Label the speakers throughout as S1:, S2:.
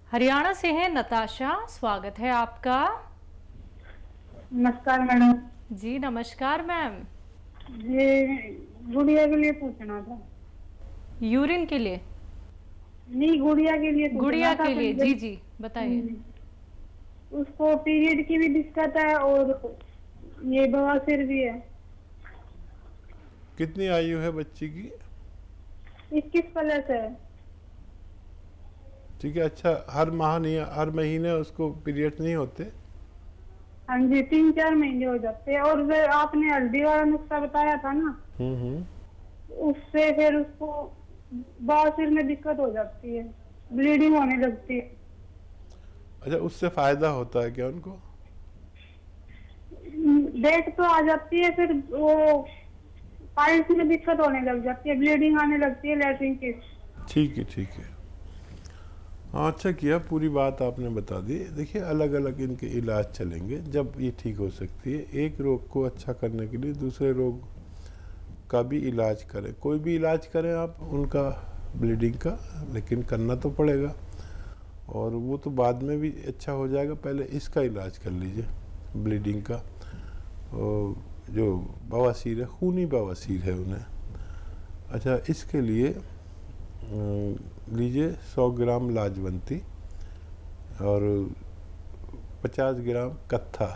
S1: हरियाणा से हैं नताशा, स्वागत है आपका।
S2: नमस्कार मैडम।
S1: जी नमस्कार मैम।
S2: ये गुड़िया के लिए पूछना था।
S1: यूरिन के लिए?
S2: नहीं, गुड़िया के लिए पूछना
S1: गुड़िया
S2: था
S1: के लिए,
S2: फिर।
S1: जी जी बताइए।
S2: उसको पीरियड की भी दिक्कत है और ये बवासीर भी है।
S3: कितनी आयु है बच्ची की?
S2: 21 प्लस है।
S3: ठीक है। अच्छा, हर माह नहीं, हर महीने उसको पीरियड नहीं होते?
S2: हाँ जी, 3-4 महीने हो जाते हैं। और जो आपने हल्दी वाला नुस्खा बताया था ना,
S3: हम्म।
S2: उससे फिर उसको बवासीर में दिक्कत हो जाती है, ब्लीडिंग होने लगती है।
S3: अच्छा, उससे फायदा होता है क्या उनको?
S2: डेट तो आ जाती है, फिर वो पाइल्स में दिक्कत होने लग जाती है, ब्लीडिंग आने लगती है लैट्रिन की।
S3: ठीक है, ठीक है। हाँ, अच्छा किया, पूरी बात आपने बता दी। देखिए, अलग अलग इनके इलाज चलेंगे जब ये ठीक हो सकती है। एक रोग को अच्छा करने के लिए दूसरे रोग का भी इलाज करें। कोई भी इलाज करें आप उनका, ब्लीडिंग का, लेकिन करना तो पड़ेगा। और वो तो बाद में भी अच्छा हो जाएगा, पहले इसका इलाज कर लीजिए, ब्लीडिंग का। और जो बवासीर है, खूनी बवासीर है उन्हें। अच्छा, इसके लिए लीजिए 100 ग्राम लाजवंती और 50 ग्राम कत्था।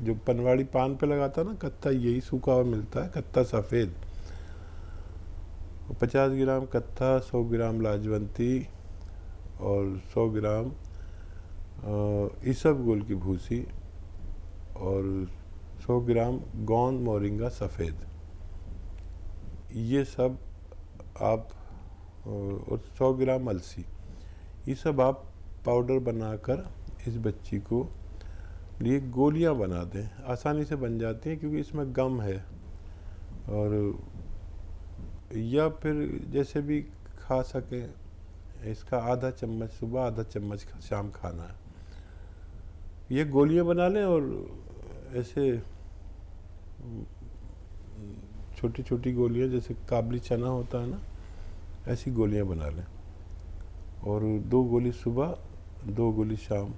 S3: जो पनवाड़ी पान पे लगाता है ना कत्था, यही सूखा हुआ मिलता है, कत्था सफ़ेद। 50 ग्राम कत्था, 100 ग्राम लाजवंती और 100 ग्राम इसबगोल की भूसी और 100 ग्राम गोंद मोरिंगा सफ़ेद। ये सब आप, और 100 ग्राम अलसी, ये सब आप पाउडर बनाकर इस बच्ची को लिए गोलियां बना दें। आसानी से बन जाती हैं क्योंकि इसमें गम है। और या फिर जैसे भी खा सकें, इसका आधा चम्मच सुबह, आधा चम्मच शाम खाना है। ये गोलियां बना लें और ऐसे छोटी छोटी गोलियां, जैसे काबली चना होता है ना, ऐसी गोलियां बना लें। और 2 गोली सुबह, 2 गोली शाम,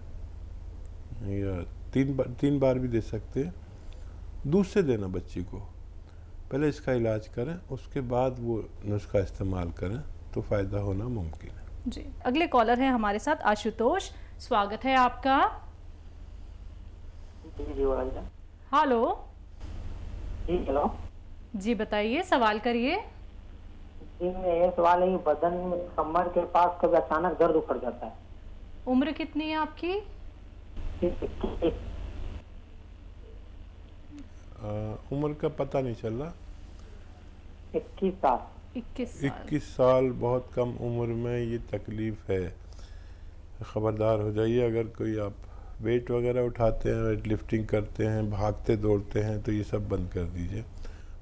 S3: या 3 बार भी दे सकते हैं। दूध से देना बच्ची को। पहले इसका इलाज करें, उसके बाद वो नुस्खा इस्तेमाल करें तो फ़ायदा होना मुमकिन है।
S1: जी, अगले कॉलर हैं हमारे साथ आशुतोष, स्वागत है आपका। हेलो।
S4: हेलो
S1: जी बताइए, सवाल करिए।
S4: जी, मेरा ये सवाल है कि बदन में कमर के पास कभी अचानक दर्द उखड़ जाता है।
S1: उम्र कितनी है आपकी?
S3: उम्र का पता नहीं चल रहा।
S4: 21 साल।
S1: 21 साल।
S3: 21 साल बहुत कम उम्र में ये तकलीफ़ है। ख़बरदार हो जाइए। अगर कोई आप वेट वगैरह उठाते हैं, वेट लिफ्टिंग करते हैं, भागते दौड़ते हैं, तो ये सब बंद कर दीजिए।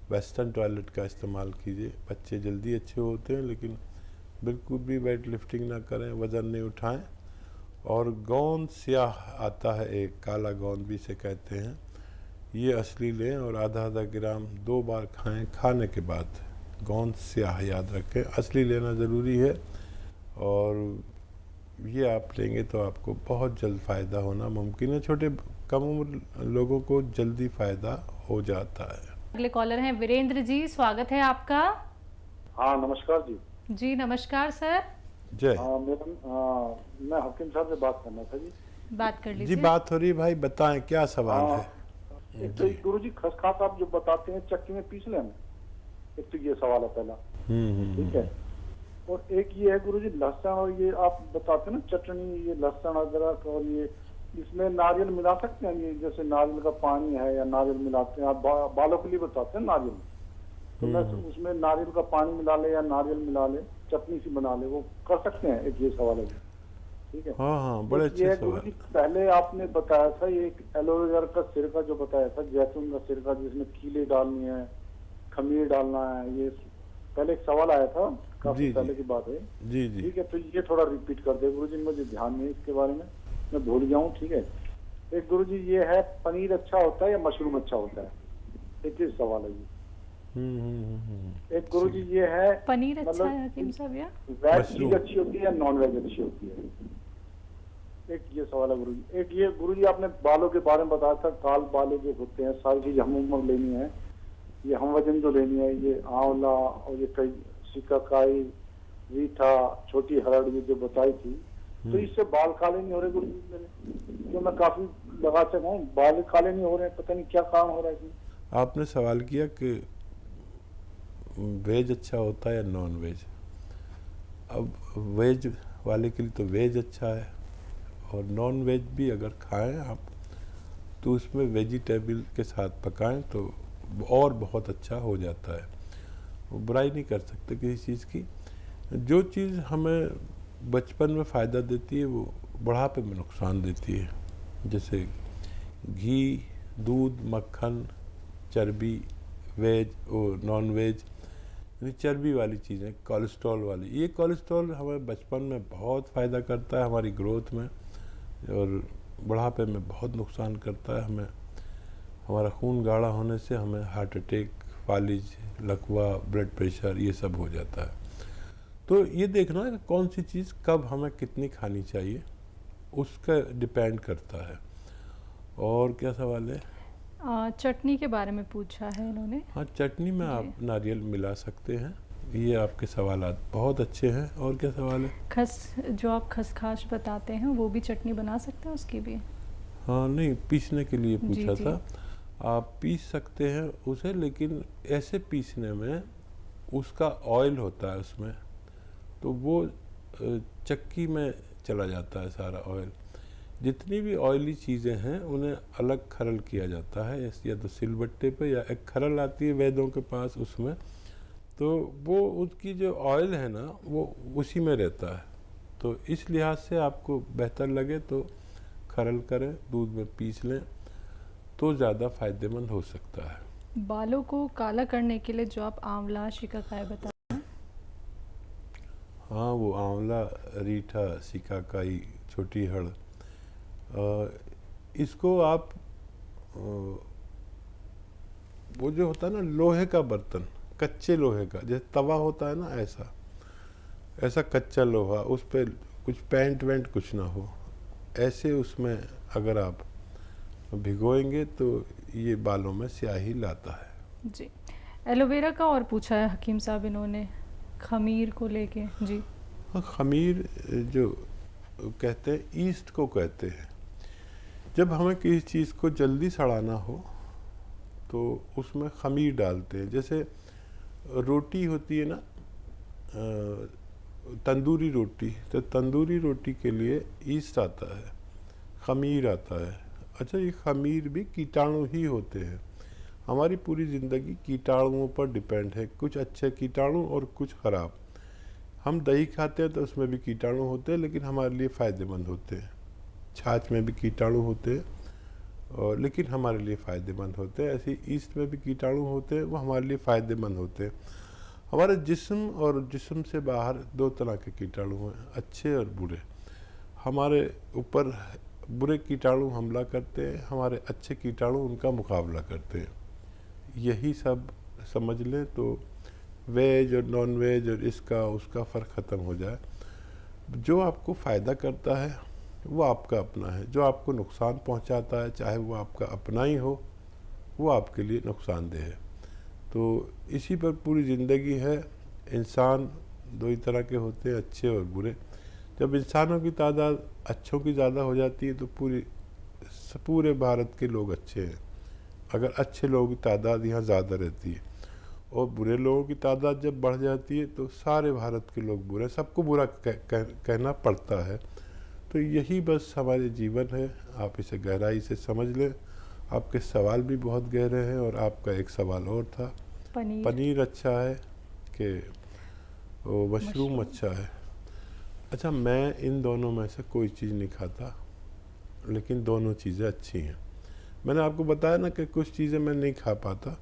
S3: वेस्टर्न टॉयलेट का इस्तेमाल कीजिए। बच्चे जल्दी अच्छे होते हैं, लेकिन बिल्कुल भी वेट लिफ्टिंग ना करें, वज़न नहीं उठाएं। और गोंद स्याह आता है, एक काला गोंद भी इसे कहते हैं, ये असली लें और आधा आधा ग्राम 2 बार खाएं। खाने के बाद गोंद स्याह याद रखें, असली लेना ज़रूरी है। और ये आप लेंगे तो आपको बहुत जल्द फ़ायदा होना मुमकिन है। छोटे कम उम्र लोगों को जल्दी फ़ायदा हो जाता है।
S1: अगले कॉलर हैं वीरेंद्र जी, स्वागत है आपका।
S5: हाँ, नमस्कार जी।
S1: जी नमस्कार सर।
S3: जय।
S5: मैडम, मैं हकीम साहब से बात करना था जी।
S1: बात कर
S3: जी,
S1: लीजिए।
S3: बात हो रही है भाई, बताएं क्या सवाल है।
S5: एक तो गुरु जी खसखस आप जो बताते हैं चक्की में पीस लेना, एक तो ये सवाल है पहला। ठीक है। और एक ये है गुरु जी, लहसुन और ये आप बताते हैं ना चटनी, ये लहसुन अदरक और ये, इसमें नारियल मिला सकते हैं? ये जैसे नारियल का पानी है या नारियल मिलाते हैं, आप बालों के लिए बताते हैं नारियल, तो मैं उसमें नारियल का पानी मिला ले या नारियल मिला ले, चटनी सी बना ले, वो कर सकते हैं? एक ये सवाल है। ठीक है।
S3: हाँ हाँ, बड़े अच्छे सवाल।
S5: पहले आपने बताया था ये एलोवेरा का सिरका जो बताया था, जैतून का सिरका जिसमें कीले डालनी है, खमीर डालना है, ये पहले एक सवाल आया था, काफी पहले की बात है।
S3: जी जी।
S5: ठीक है, तो ये थोड़ा रिपीट कर दे गुरुजी, मुझे ध्यान नहीं इसके बारे में, मैं भूल गया हूँ। ठीक है। एक गुरुजी ये है, पनीर अच्छा होता है या मशरूम अच्छा होता है? एक ही सवाल है ये। एक गुरुजी ये है,
S1: पनीर अच्छा है हकीम साहब या
S5: वेज चीज अच्छी होती है या नॉन वेज अच्छी होती है? एक ये सवाल है गुरुजी, एक ये गुरुजी आपने बालों के बारे में बताया था, काल बालों जो होते हैं सारी चीज हम उम्र लेनी है, ये हम वजन जो लेनी है, ये आंवला और ये कई सिकाकाई, रीठा, छोटी हरड़ ये जो बताई थी, तो इससे बाल काले नहीं हो रहे गुरुजी मेरे? जो मैं काफी लगा चुका हूँ, बाल काले नहीं हो रहे, पता नहीं क्या कारण हो रहा है इसमें।
S3: आपने सवाल किया कि वेज अच्छा होता है या नॉन वेज। अब वेज वाले के लिए तो वेज अच्छा है, और नॉन वेज भी अगर खाएं आप तो उसमें वेजिटेबल के साथ पकाएं तो और बहुत अच्छा हो जाता है। वो बुराई नहीं कर सकते किसी चीज़ की। जो चीज़ हमें बचपन में फ़ायदा देती है वो बुढ़ापे में नुकसान देती है। जैसे घी, दूध, मक्खन, चर्बी, वेज और नॉन वेज, यानी चर्बी वाली चीज़ें, कोलेस्ट्रॉल वाली, ये कोलेस्ट्रॉल हमें बचपन में बहुत फ़ायदा करता है हमारी ग्रोथ में, और बुढ़ापे में बहुत नुकसान करता है हमें। हमारा खून गाढ़ा होने से हमें हार्ट अटैक, फालिज, लकवा, ब्लड प्रेशर ये सब हो जाता है। तो ये देखना है कि कौन सी चीज़ कब हमें कितनी खानी चाहिए, उसका डिपेंड करता है। और क्या सवाल है?
S1: चटनी के बारे में पूछा है इन्होंने।
S3: हाँ, चटनी में आप नारियल मिला सकते हैं। ये आपके सवालात बहुत अच्छे हैं। और क्या सवाल है?
S1: जो आप खसखस बताते हैं वो भी चटनी बना सकते हैं उसकी भी?
S3: हाँ, नहीं, पीसने के लिए पूछा
S1: जी।
S3: था। आप पीस सकते हैं उसे, लेकिन ऐसे पीसने में उसका ऑयल होता है उसमें, तो वो चक्की में चला जाता है सारा ऑयल। जितनी भी ऑयली चीज़ें हैं उन्हें अलग खरल किया जाता है, या तो सिलबट्टे पे, या एक खरल आती है वैद्यों के पास उसमें, तो वो उसकी जो ऑयल है ना वो उसी में रहता है। तो इस लिहाज से आपको बेहतर लगे तो खरल करें, दूध में पीस लें तो ज़्यादा फ़ायदेमंद हो सकता है।
S1: बालों को काला करने के लिए जो आप आंवला, शिकाकाई बताते हैं।
S3: हाँ, वो आंवला, रीठा, सिकाकाई, छोटी हड़, इसको आप वो जो होता है ना लोहे का बर्तन, कच्चे लोहे का, जैसे तवा होता है ना, ऐसा कच्चा लोहा, उस पर कुछ पेंट वेंट कुछ ना हो, ऐसे उसमें अगर आप भिगोएंगे तो ये बालों में स्याही लाता है।
S1: जी। एलोवेरा का और पूछा है हकीम साहब इन्होंने, खमीर को लेके। जी।
S3: खमीर जो कहते हैं, ईस्ट को कहते हैं। जब हमें किसी चीज़ को जल्दी सड़ाना हो तो उसमें खमीर डालते हैं। जैसे रोटी होती है ना, तंदूरी रोटी, तो तंदूरी रोटी के लिए ईस्ट आता है, खमीर आता है। अच्छा, ये खमीर भी कीटाणु ही होते हैं। हमारी पूरी ज़िंदगी कीटाणुओं पर डिपेंड है, कुछ अच्छे कीटाणु और कुछ ख़राब। हम दही खाते हैं तो उसमें भी कीटाणु होते हैं, लेकिन हमारे लिए फ़ायदेमंद होते हैं। छाछ में भी कीटाणु होते हैं, और लेकिन हमारे लिए फ़ायदेमंद होते हैं। ऐसे ईस्ट में भी कीटाणु होते हैं, वो हमारे लिए फ़ायदेमंद होते हैं। हमारे जिस्म और जिस्म से बाहर दो तरह के कीटाणु हैं, अच्छे और बुरे। हमारे ऊपर बुरे कीटाणु हमला करते हैं, हमारे अच्छे कीटाणु उनका मुकाबला करते हैं। यही सब समझ लें तो वेज और नॉन वेज और इसका उसका फ़र्क ख़त्म हो जाए। जो आपको फ़ायदा करता है वो आपका अपना है, जो आपको नुकसान पहुंचाता है, चाहे वो आपका अपना ही हो, वो आपके लिए नुकसानदेह है। तो इसी पर पूरी ज़िंदगी है। इंसान दो ही तरह के होते हैं, अच्छे और बुरे। जब इंसानों की तादाद अच्छों की ज़्यादा हो जाती है तो पूरे भारत के लोग अच्छे हैं। अगर अच्छे लोगों की तादाद यहाँ ज़्यादा रहती है और बुरे लोगों की तादाद जब बढ़ जाती है तो सारे भारत के लोग बुरे, सबको बुरा कहना पड़ता है। तो यही बस हमारे जीवन है। आप इसे गहराई से समझ लें। आपके सवाल भी बहुत गहरे हैं। और आपका एक सवाल और था, पनीर अच्छा है कि वो मशरूम अच्छा है? अच्छा, मैं इन दोनों में से कोई चीज़ नहीं खाता, लेकिन दोनों चीज़ें अच्छी हैं। मैंने आपको बताया ना कि कुछ चीज़ें मैं नहीं खा पाता,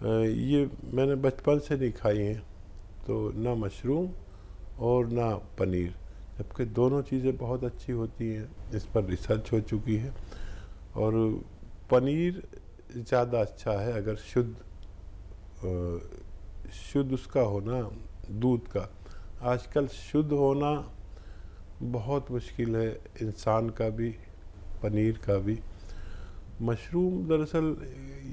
S3: ये मैंने बचपन से नहीं खाई हैं, तो ना मशरूम और ना पनीर, जबकि दोनों चीज़ें बहुत अच्छी होती हैं। इस पर रिसर्च हो चुकी है। और पनीर ज़्यादा अच्छा है अगर शुद्ध उसका होना, दूध का। आजकल शुद्ध होना बहुत मुश्किल है, इंसान का भी, पनीर का भी। मशरूम दरअसल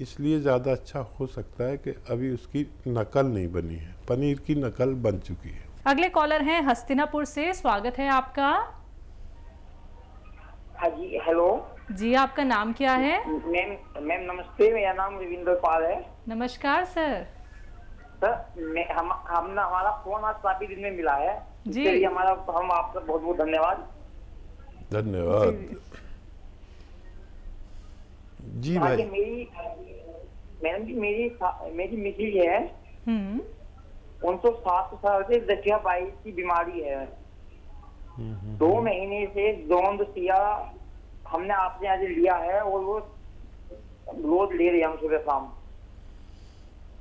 S3: इसलिए ज़्यादा अच्छा हो सकता है कि अभी उसकी नकल नहीं बनी है, पनीर की नकल बन चुकी है।
S1: अगले कॉलर हैं हस्तिनापुर से, स्वागत है आपका।
S6: हाँ जी, हेलो
S1: जी, आपका नाम क्या है?
S6: मैम नमस्ते, मेरा नाम रविंद्र पाल है।
S1: नमस्कार सर।
S6: सर हमारा फोन आज काफी दिन में मिला है,
S1: जी।
S6: इसके लिए हम आपका बहुत बहुत धन्यवाद।
S3: धन्यवाद जी भाई।
S6: ये मैडम जी मेरी मिसेज है, उनको 7 साल से गठिया-पाई की बीमारी है। 2 महीने से जोंद सिया हमने आपसे आज लिया है और वो रोज ले रहे हैं हम सुबह शाम,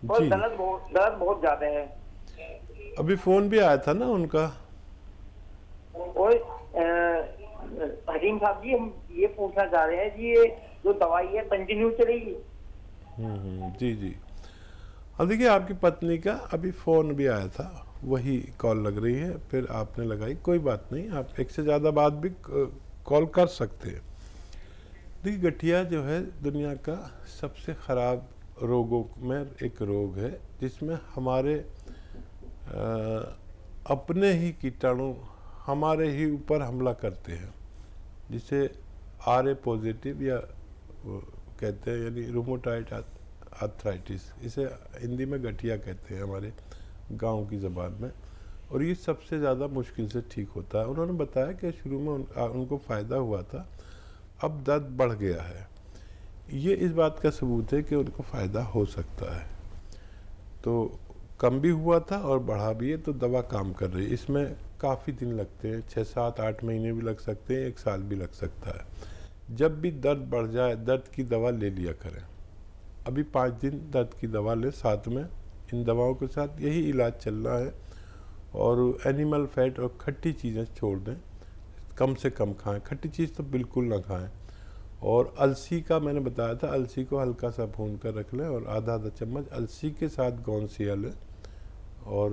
S6: और
S3: जी।
S6: दर्द बहुत ज्यादा है।
S3: अभी फोन भी आया था ना उनका।
S6: और हकीम साहब जी, हम ये पूछना चाह रहे हैं जी, ये जो दवाई है कंटिन्यू चलेगी?
S3: जी जी। अब देखिए, आपकी पत्नी का अभी फ़ोन भी आया था, वही कॉल लग रही है, फिर आपने लगाई, कोई बात नहीं, आप एक से ज़्यादा बात भी कॉल कर सकते हैं। देखिए, गठिया जो है दुनिया का सबसे ख़राब रोगों में एक रोग है, जिसमें हमारे अपने ही कीटाणु हमारे ही ऊपर हमला करते हैं, जिसे RA पॉजिटिव या कहते हैं, यानी रूमेटॉइड आर्थराइटिस, इसे हिंदी में गठिया कहते हैं हमारे गांव की ज़बान में। और ये सबसे ज़्यादा मुश्किल से ठीक होता है। उन्होंने बताया कि शुरू में उनको फ़ायदा हुआ था, अब दर्द बढ़ गया है। ये इस बात का सबूत है कि उनको फ़ायदा हो सकता है। तो कम भी हुआ था और बढ़ा भी है, तो दवा काम कर रही है। इसमें काफ़ी दिन लगते हैं, 6, 7, 8 महीने भी लग सकते हैं, 1 साल भी लग सकता है। जब भी दर्द बढ़ जाए, दर्द की दवा ले लिया करें। अभी 5 दिन दर्द की दवा लें, साथ में इन दवाओं के साथ यही इलाज चलना है। और एनिमल फैट और खट्टी चीज़ें छोड़ दें, कम से कम खाएं, खट्टी चीज़ तो बिल्कुल ना खाएं। और अलसी का मैंने बताया था, अलसी को हल्का सा भून कर रख लें और आधा चम्मच अलसी के साथ गोंद सिया लें, और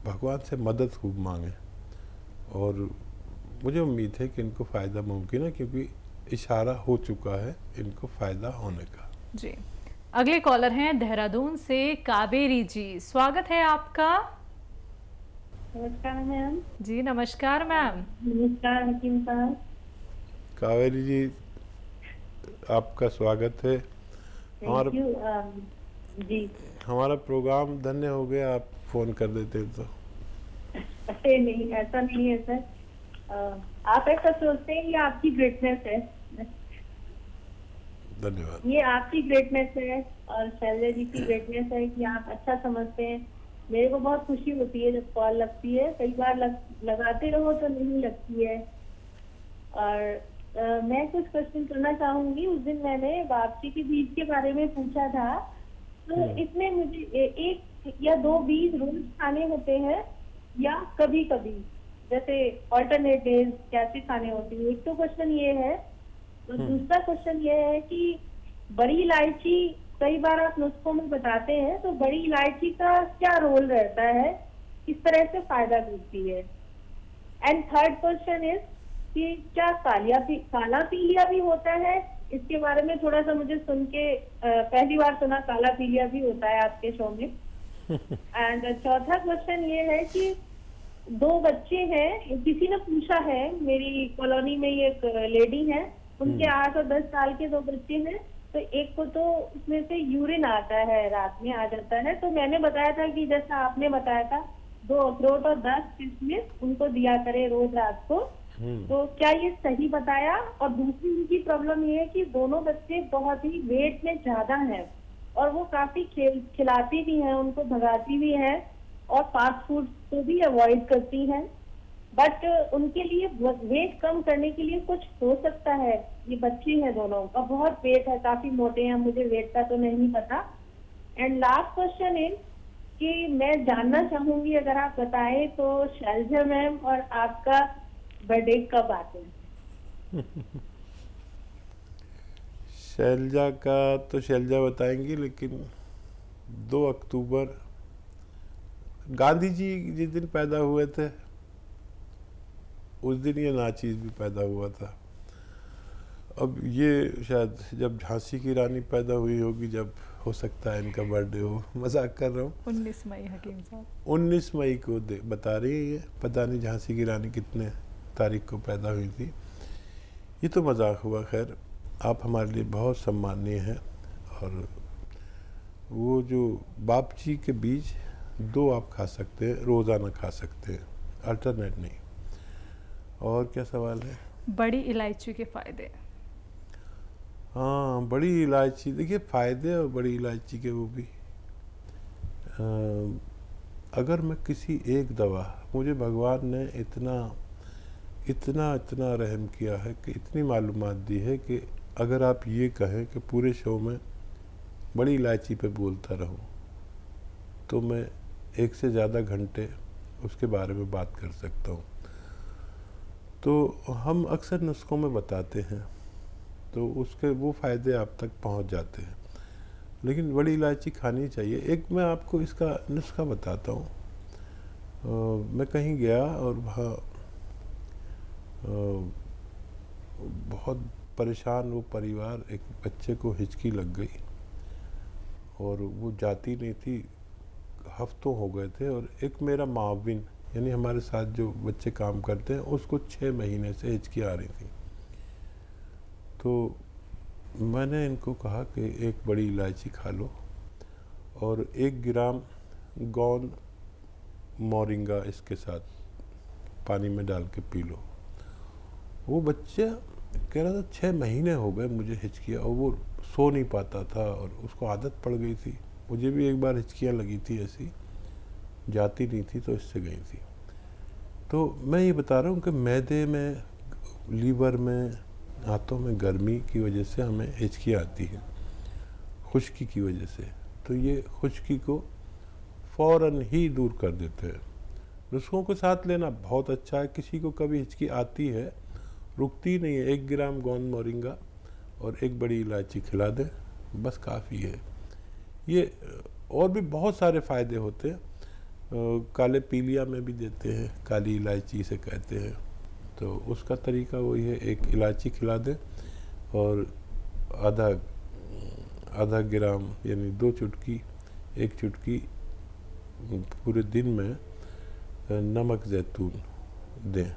S3: भगवान से मदद खूब मांगें। और मुझे उम्मीद है कि इनको फ़ायदा मुमकिन है, क्योंकि इशारा हो चुका है इनको फ़ायदा होने का।
S1: जी, अगले कॉलर हैं देहरादून से कावेरी जी, स्वागत है आपका।
S2: नमस्कार मैम।
S1: जी नमस्कार मैम।
S2: नमस्कार हकीम साहब।
S3: कावेरी जी, आपका स्वागत है।
S2: थैंक यू जी।
S3: हमारा प्रोग्राम धन्य हो गया, आप फ़ोन कर देते तो।
S2: अरे नहीं, ऐसा नहीं है सर। आप ऐसा सोचते हैं, ये आपकी ग्रेटनेस है।
S3: धन्यवाद।
S2: ये आपकी ग्रेटनेस है और शैलजा जी की ग्रेटनेस है कि आप अच्छा समझते हैं। मेरे को बहुत खुशी होती है जब कॉल लगती है, कई बार लगाते रहो तो नहीं लगती है। और मैं कुछ क्वेश्चन करना चाहूंगी। उस दिन मैंने वापसी के बीज के बारे में पूछा था, तो इसमें मुझे 1 या 2 बीज रोज खाने होते हैं या कभी कभी, जैसे ऑल्टरनेट डेज कैसे खाने होती है? एक तो क्वेश्चन ये है। तो दूसरा क्वेश्चन ये है कि बड़ी इलायची कई बार आप नुस्खों में बताते हैं, तो बड़ी इलायची का क्या रोल रहता है, किस तरह से फायदा देती है? एंड थर्ड क्वेश्चन इज कि क्या काला पीलिया भी होता है? इसके बारे में थोड़ा सा मुझे सुन के पहली बार सुना, काला पीलिया भी होता है आपके शो में। एंड चौथा क्वेश्चन ये है कि 2 बच्चे हैं, किसी ने पूछा है, मेरी कॉलोनी में ये एक लेडी है, उनके 8 और 10 साल के 2 बच्चे हैं, तो एक को तो उसमें से यूरिन आता है, रात में आ जाता है। तो मैंने बताया था कि जैसा आपने बताया था, 2 अखरोट और 10 किशमिश उनको दिया करे रोज रात को, तो क्या ये सही बताया? और दूसरी उनकी प्रॉब्लम ये है कि दोनों बच्चे बहुत ही वेट में ज्यादा हैं और वो काफी खिलाती भी हैं, उनको भगाती भी हैं और फास्ट फूड को भी अवॉइड करती हैं। बट उनके लिए वेट कम करने के लिए कुछ हो सकता है? ये बच्चे हैं दोनों का, बहुत वेट है, काफी मोटे हैं, मुझे वेट का तो नहीं पता। एंड लास्ट क्वेश्चन इज कि मैं जानना चाहूंगी, अगर आप बताएं तो, शैलजा मैम और आपका बर्थडे कब आते हैं?
S3: शैलजा का तो शैलजा बताएंगी, लेकिन 2 अक्टूबर गांधी जी जिस दिन पैदा हुए थे, उस दिन ये नाचीज़ भी पैदा हुआ था। अब ये शायद जब झांसी की रानी पैदा हुई होगी, जब हो सकता है इनका बर्थडे हो, मजाक कर रहा हूँ।
S1: 19 मई हकीम साहब,
S3: 19 मई को बता रही है ये, पता नहीं झांसी की रानी कितने तारीख को पैदा हुई थी। ये तो मजाक हुआ। खैर, आप हमारे लिए बहुत सम्मानीय हैं। और वो जो बापची के बीज 2 आप खा सकते हैं, रोज़ाना खा सकते हैं, अल्टरनेट नहीं। और क्या सवाल है?
S1: बड़ी इलायची के फायदे।
S3: हाँ, बड़ी इलायची, देखिए फ़ायदे और बड़ी इलायची के वो भी। अगर मैं किसी एक दवा, मुझे भगवान ने इतना इतना इतना रहम किया है कि इतनी मालूमात दी है कि अगर आप ये कहें कि पूरे शो में बड़ी इलायची पे बोलता रहूं, तो मैं 1 से ज़्यादा घंटे उसके बारे में बात कर सकता हूँ। तो हम अक्सर नुस्खों में बताते हैं, तो उसके वो फ़ायदे आप तक पहुँच जाते हैं। लेकिन बड़ी इलायची खानी चाहिए। एक मैं आपको इसका नुस्खा बताता हूँ। मैं कहीं गया और वहाँ बहुत परेशान वो परिवार, एक बच्चे को हिचकी लग गई और वो जाती नहीं थी, हफ्तों हो गए थे। और एक मेरा माविन, यानी हमारे साथ जो बच्चे काम करते हैं, उसको 6 महीने से हिचकी आ रही थी। तो मैंने इनको कहा कि एक बड़ी इलायची खा लो और 1 ग्राम गौन मोरिंगा इसके साथ पानी में डाल के पी लो। वो बच्चा कह रहा था 6 महीने हो गए मुझे हिचकियाँ, और वो सो नहीं पाता था और उसको आदत पड़ गई थी। मुझे भी एक बार हिचकियाँ लगी थी, ऐसी जाती नहीं थी तो इससे गई थी। तो मैं ये बता रहा हूँ कि मैदे में, लीवर में, हाथों में गर्मी की वजह से हमें हिचकी आती है, खुश्की की वजह से। तो ये खुश्की को फ़ौरन ही दूर कर देते हैं। नुस्खों को साथ लेना बहुत अच्छा है। किसी को कभी हिचकी आती है, रुकती नहीं है, 1 ग्राम गोंद मोरिंगा और 1 बड़ी इलायची खिला दें, बस काफ़ी है। ये और भी बहुत सारे फ़ायदे होते हैं। काले पीलिया में भी देते हैं, काली इलायची से कहते हैं। तो उसका तरीका वही है, 1 इलायची खिला दें और आधा ग्राम यानी 2 चुटकी, 1 चुटकी पूरे दिन में नमक ज़ैतून दें।